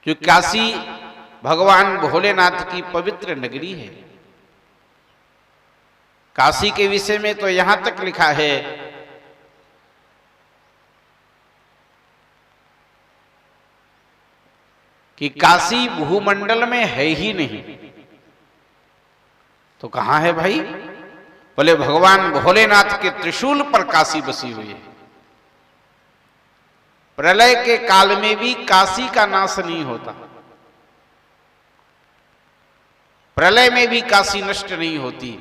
जो काशी भगवान भोलेनाथ की पवित्र नगरी है। काशी के विषय में तो यहां तक लिखा है कि काशी भूमंडल में है ही नहीं। तो कहां है भाई? बोले भगवान भोलेनाथ के त्रिशूल पर काशी बसी हुई है। प्रलय के काल में भी काशी का नाश नहीं होता, प्रलय में भी काशी नष्ट नहीं होती,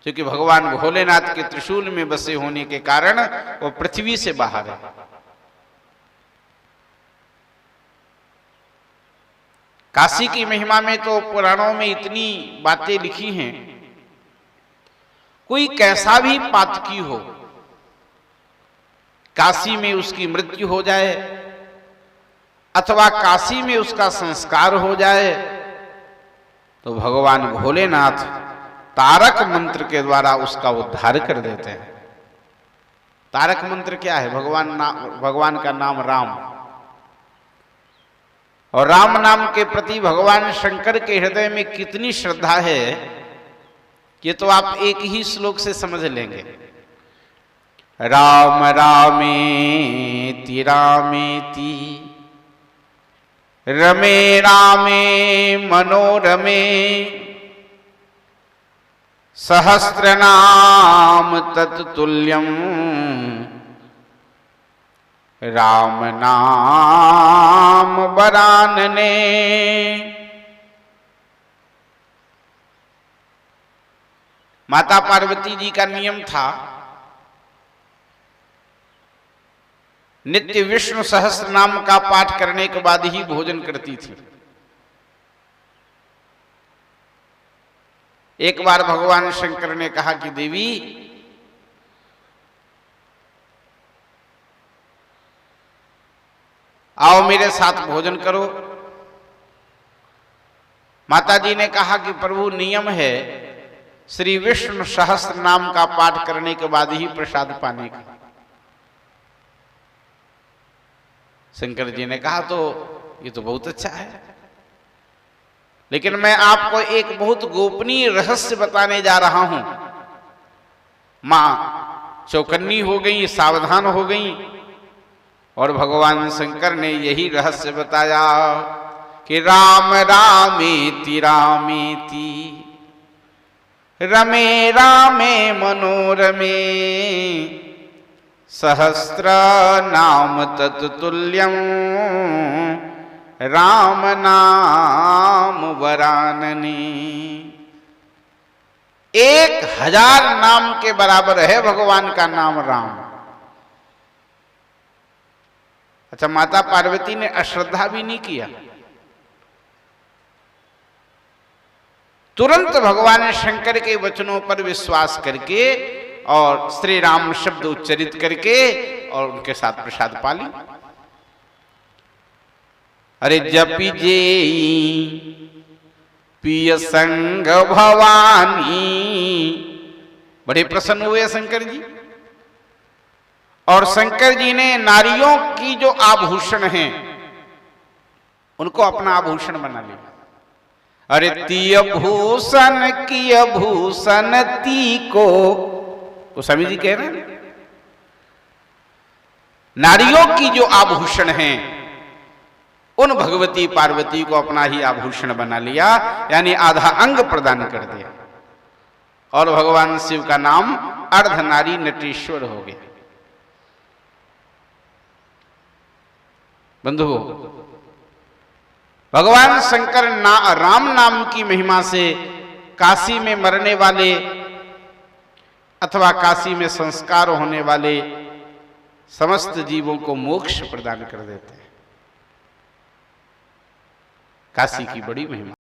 क्योंकि भगवान भोलेनाथ के त्रिशूल में बसे होने के कारण वो पृथ्वी से बाहर है। काशी की महिमा में तो पुराणों में इतनी बातें लिखी हैं, कोई कैसा भी पातकी हो, काशी में उसकी मृत्यु हो जाए अथवा काशी में उसका संस्कार हो जाए तो भगवान भोलेनाथ तारक मंत्र के द्वारा उसका उद्धार कर देते हैं। तारक मंत्र क्या है? भगवान का नाम राम, और राम नाम के प्रति भगवान शंकर के हृदय में कितनी श्रद्धा है ये तो आप एक ही श्लोक से समझ लेंगे। राम रामेति रामेति रमे रामे मनोरमे सहस्रनाम तत्तुल्यम राम नाम वरानने। माता पार्वती जी का नियम था नित्य विष्णु सहस्त्र नाम का पाठ करने के बाद ही भोजन करती थी। एक बार भगवान शंकर ने कहा कि देवी आओ मेरे साथ भोजन करो। माता जी ने कहा कि प्रभु नियम है श्री विष्णु सहस्त्र नाम का पाठ करने के बाद ही प्रसाद पाने का। शंकर जी ने कहा तो ये तो बहुत अच्छा है, लेकिन मैं आपको एक बहुत गोपनीय रहस्य बताने जा रहा हूं। मां चौकन्नी हो गई, सावधान हो गई, और भगवान शंकर ने यही रहस्य बताया कि राम रामेति रामेति रमे रामे मनोरमे सहस्र नाम तत्तुल्यम राम नाम वरानने। 1000 नाम के बराबर है भगवान का नाम राम। अच्छा, माता पार्वती ने अश्रद्धा भी नहीं किया, तुरंत भगवान शंकर के वचनों पर विश्वास करके और श्री राम शब्द उच्चरित करके और उनके साथ प्रसाद पा ली। अरे जपि जेई पिय संग भवानी, बड़े प्रसन्न हुए शंकर जी। और शंकर जी ने नारियों की जो आभूषण हैं उनको अपना आभूषण बना लिया। अरे तीय भूषण की भूषण ती को, तो स्वामी जी कह रहे हैं नारियों की जो आभूषण हैं उन भगवती पार्वती को अपना ही आभूषण बना लिया, यानी आधा अंग प्रदान कर दिया, और भगवान शिव का नाम अर्धनारी नटेश्वर हो गया। बंधुओं, भगवान शंकर राम नाम की महिमा से काशी में मरने वाले अथवा काशी में संस्कार होने वाले समस्त जीवों को मोक्ष प्रदान कर देते हैं। काशी की बड़ी महिमा।